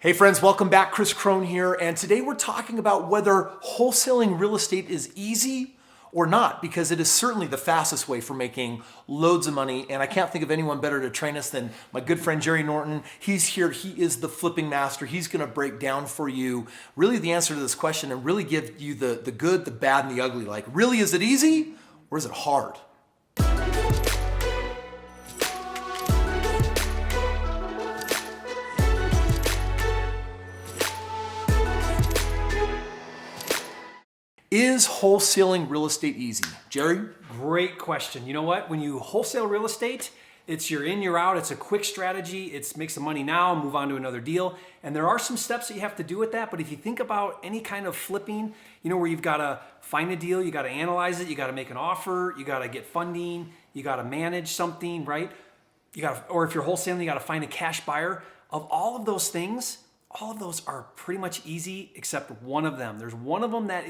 Hey friends, welcome back. Kris Krohn here, and today we're talking about whether wholesaling real estate is easy or not, because it is certainly the fastest way for making loads of money, and I can't think of anyone better to train us than my good friend Jerry Norton. He's here, he is the flipping master. He's gonna break down for you really the answer to this question and really give you the good, the bad, and the ugly. Like, really, is it easy or is it hard? Is wholesaling real estate easy? Jerry? Great question. You know what? When you wholesale real estate, it's you're in, you're out. It's a quick strategy. It's make some money now, move on to another deal. And there are some steps that you have to do with that. But if you think about any kind of flipping, where you've got to find a deal, you got to analyze it, you got to make an offer, you got to get funding, you got to manage something, right? Or if you're wholesaling, you got to find a cash buyer. Of all of those things, all of those are pretty much easy except one of them. There's one of them that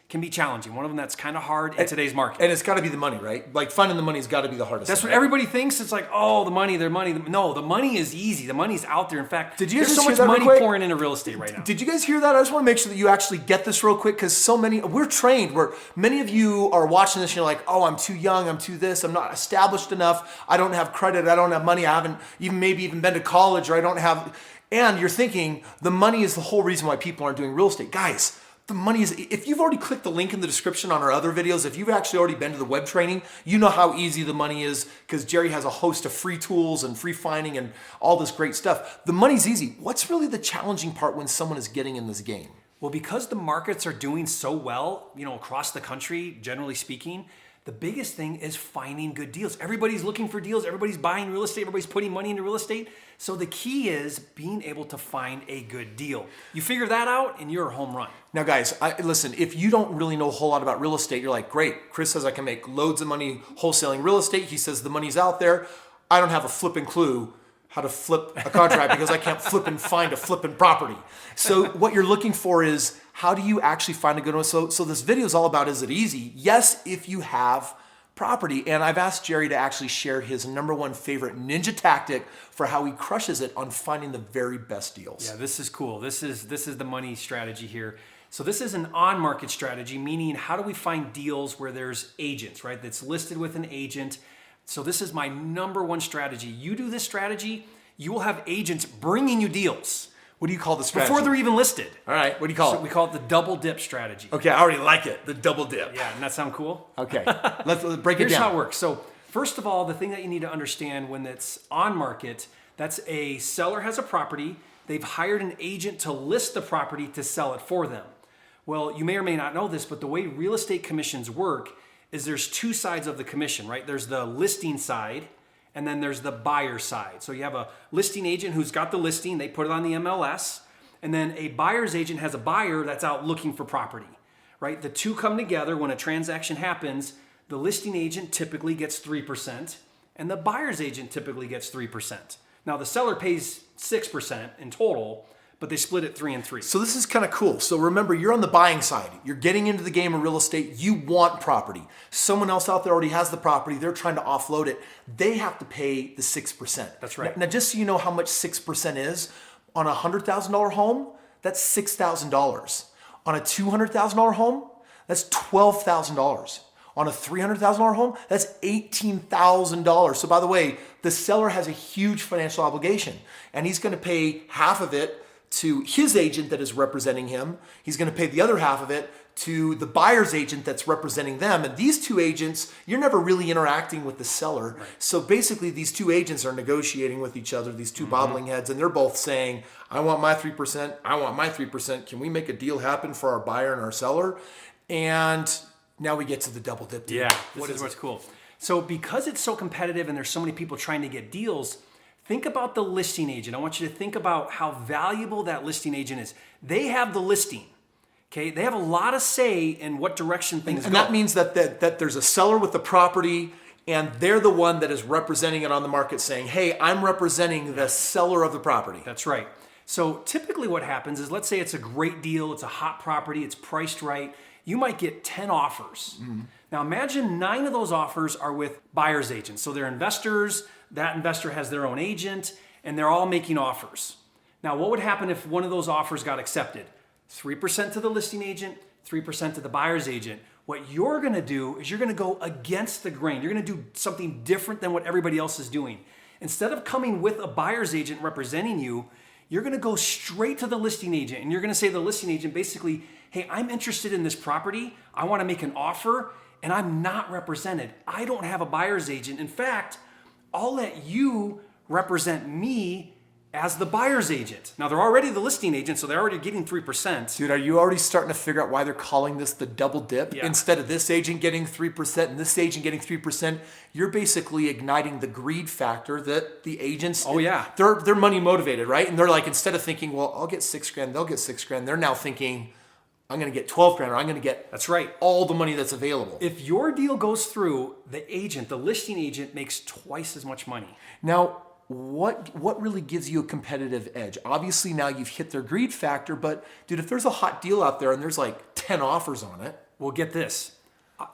can be challenging. One of them that's kind of hard in today's market. And it's got to be the money, right? Like finding the money's got to be the hardest. That's what everybody thinks. It's like, oh, the money. No, the money is easy. The money's out there. In fact, there's so much money pouring into real estate right now. Did you guys hear that? I just want to make sure that you actually get this real quick, because we're trained. Many of you are watching this and you're like, oh, I'm too young. I'm too this. I'm not established enough. I don't have credit. I don't have money. I haven't maybe even been to college, or I don't have. And you're thinking the money is the whole reason why people aren't doing real estate. Guys, the money is, if you've already clicked the link in the description on our other videos, if you've actually already been to the web training, you know how easy the money is, because Jerry has a host of free tools and free finding and all this great stuff. The money's easy. What's really the challenging part when someone is getting in this game? Well, because the markets are doing so well, across the country, generally speaking, the biggest thing is finding good deals. Everybody's looking for deals. Everybody's buying real estate. Everybody's putting money into real estate. So the key is being able to find a good deal. You figure that out and you're a home run. Now guys, listen, if you don't really know a whole lot about real estate, you're like, great, Kris says I can make loads of money wholesaling real estate. He says the money's out there. I don't have a flipping clue how to flip a contract because I can't flip and find a flipping property. So what you're looking for is, how do you actually find a good one? So this video is all about, is it easy? Yes, if you have property. And I've asked Jerry to actually share his #1 favorite ninja tactic for how he crushes it on finding the very best deals. Yeah, this is cool. This is the money strategy here. So this is an on-market strategy, meaning how do we find deals where there's agents, right? That's listed with an agent. So this is my #1 strategy. You do this strategy, you will have agents bringing you deals. What do you call the strategy? Before they're even listed. All right, what do you call it? We call it the double dip strategy. Okay, I already like it, the double dip. Yeah, doesn't that sound cool? Okay, let's break it down. Here's how it works. So first of all, the thing that you need to understand when it's on market, that's a seller has a property, they've hired an agent to list the property to sell it for them. Well, you may or may not know this, but the way real estate commissions work is there's two sides of the commission, right? There's the listing side, and then there's the buyer side. So you have a listing agent who's got the listing, they put it on the MLS, and then a buyer's agent has a buyer that's out looking for property, right? The two come together. When a transaction happens, the listing agent typically gets 3%, and the buyer's agent typically gets 3%. Now the seller pays 6% in total, but they split it 3 and 3. So this is kind of cool. So remember, you're on the buying side. You're getting into the game of real estate. You want property. Someone else out there already has the property. They're trying to offload it. They have to pay the 6%. That's right. Now, just so you know how much 6% is, on a $100,000 home, that's $6,000. On a $200,000 home, that's $12,000. On a $300,000 home, that's $18,000. So by the way, the seller has a huge financial obligation, and he's going to pay half of it to his agent that is representing him. He's going to pay the other half of it to the buyer's agent that's representing them. And these two agents, you're never really interacting with the seller. Right. So basically these two agents are negotiating with each other, these two bobbling heads, and they're both saying, I want my 3%, I want my 3%. Can we make a deal happen for our buyer and our seller? And now we get to the double dip deal. Yeah, this is what's cool. So because it's so competitive and there's so many people trying to get deals, think about the listing agent. I want you to think about how valuable that listing agent is. They have the listing, okay? They have a lot of say in what direction things go. And that means that there's a seller with the property, and they're the one that is representing it on the market, saying, hey, I'm representing the seller of the property. That's right. So typically what happens is, let's say it's a great deal, it's a hot property, it's priced right. You might get 10 offers. Mm-hmm. Now imagine 9 of those offers are with buyer's agents. So they're investors, that investor has their own agent, and they're all making offers. Now, what would happen if one of those offers got accepted? 3% to the listing agent, 3% to the buyer's agent. What you're gonna do is you're gonna go against the grain. You're gonna do something different than what everybody else is doing. Instead of coming with a buyer's agent representing you, you're gonna go straight to the listing agent and you're gonna say to the listing agent basically, hey, I'm interested in this property. I wanna make an offer and I'm not represented. I don't have a buyer's agent. In fact, I'll let you represent me as the buyer's agent. Now, they're already the listing agent, so they're already getting 3%. Dude, are you already starting to figure out why they're calling this the double dip? Yeah. Instead of this agent getting 3% and this agent getting 3%, you're basically igniting the greed factor that the agents, they're money motivated, right? And they're like, instead of thinking, well, I'll get $6,000, they'll get $6,000, they're now thinking, I'm gonna get $12,000 or I'm gonna get all the money that's available. If your deal goes through, the listing agent makes twice as much money. Now, what really gives you a competitive edge? Obviously now you've hit their greed factor, but dude, if there's a hot deal out there and there's like 10 offers on it. Well, get this.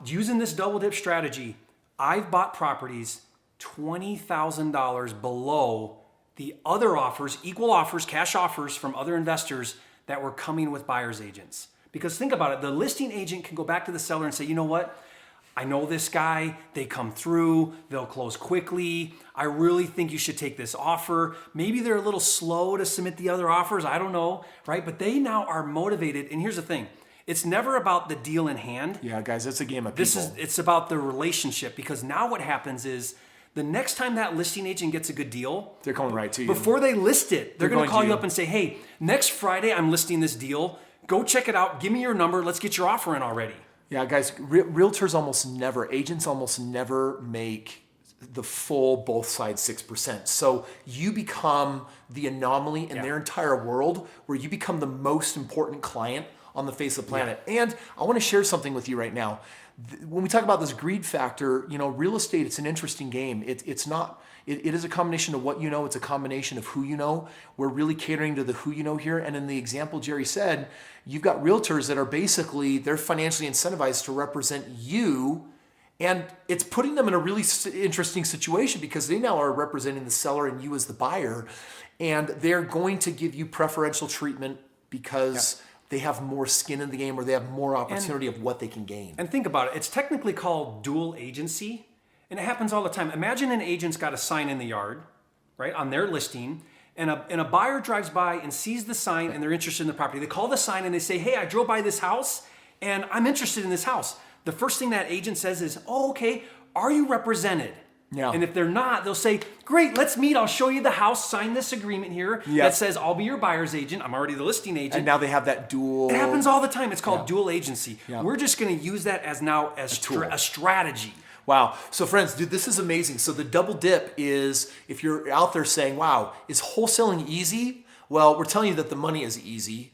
Using this double dip strategy, I've bought properties $20,000 below the other offers, equal offers, cash offers from other investors that were coming with buyer's agents. Because think about it, the listing agent can go back to the seller and say, you know what? I know this guy, they come through, they'll close quickly. I really think you should take this offer. Maybe they're a little slow to submit the other offers, I don't know, right? But they now are motivated. And here's the thing, it's never about the deal in hand. Yeah, guys, it's a game of people. It's about the relationship, because now what happens is the next time that listing agent gets a good deal, they're coming right to you. Before they list it, they're gonna call you up and say, hey, next Friday I'm listing this deal. Go check it out, give me your number, let's get your offer in already. Yeah, guys, realtors agents almost never make the full both sides 6%. So you become the anomaly in their entire world, where you become the most important client on the face of the planet. And I want to share something with you right now. When we talk about this greed factor, real estate, it's an interesting game. It is a combination of what you know. It's a combination of who you know. We're really catering to the who you know here. And in the example Jerry said, you've got realtors that are basically, they're financially incentivized to represent you. And it's putting them in a really interesting situation, because they now are representing the seller and you as the buyer. And they're going to give you preferential treatment because they have more skin in the game, or they have more opportunity of what they can gain. And think about it. It's technically called dual agency. And it happens all the time. Imagine an agent's got a sign in the yard, right, on their listing, and a buyer drives by and sees the sign and they're interested in the property. They call the sign and they say, hey, I drove by this house and I'm interested in this house. The first thing that agent says is, oh, okay, are you represented? Yeah. And if they're not, they'll say, great, let's meet. I'll show you the house. Sign this agreement here that says I'll be your buyer's agent. I'm already the listing agent. And now they have that dual. It happens all the time. It's called dual agency. Yeah. We're just going to use that as a strategy. Wow. So friends, dude, this is amazing. So the double dip is, if you're out there saying, wow, is wholesaling easy? Well, we're telling you that the money is easy.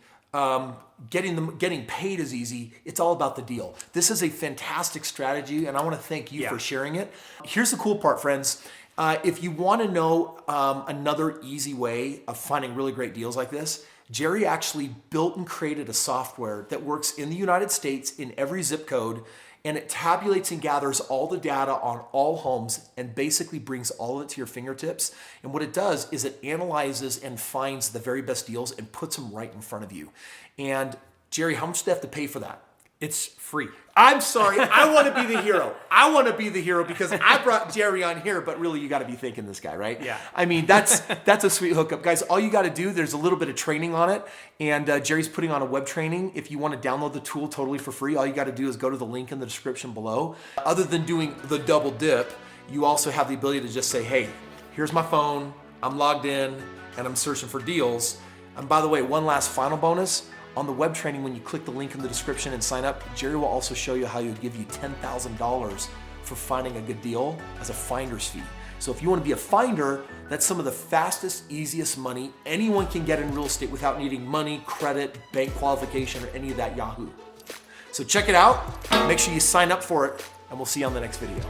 Getting paid is easy. It's all about the deal. This is a fantastic strategy, and I want to thank you for sharing it. Here's the cool part, friends. If you want to know another easy way of finding really great deals like this, Jerry actually built and created a software that works in the United States in every zip code, and it tabulates and gathers all the data on all homes and basically brings all of it to your fingertips. And what it does is it analyzes and finds the very best deals and puts them right in front of you. And Jerry, how much do they have to pay for that? It's free. I'm sorry. I want to be the hero. I want to be the hero because I brought Jerry on here, but really you got to be thanking this guy, right? Yeah. I mean, that's a sweet hookup. Guys, all you got to do, there's a little bit of training on it, and Jerry's putting on a web training. If you want to download the tool totally for free, all you got to do is go to the link in the description below. Other than doing the double dip, you also have the ability to just say, hey, here's my phone, I'm logged in, and I'm searching for deals. And by the way, one last final bonus. On the web training, when you click the link in the description and sign up, Jerry will also show you how he would give you $10,000 for finding a good deal as a finder's fee. So if you want to be a finder, that's some of the fastest, easiest money anyone can get in real estate without needing money, credit, bank qualification, or any of that Yahoo. So check it out, make sure you sign up for it, and we'll see you on the next video.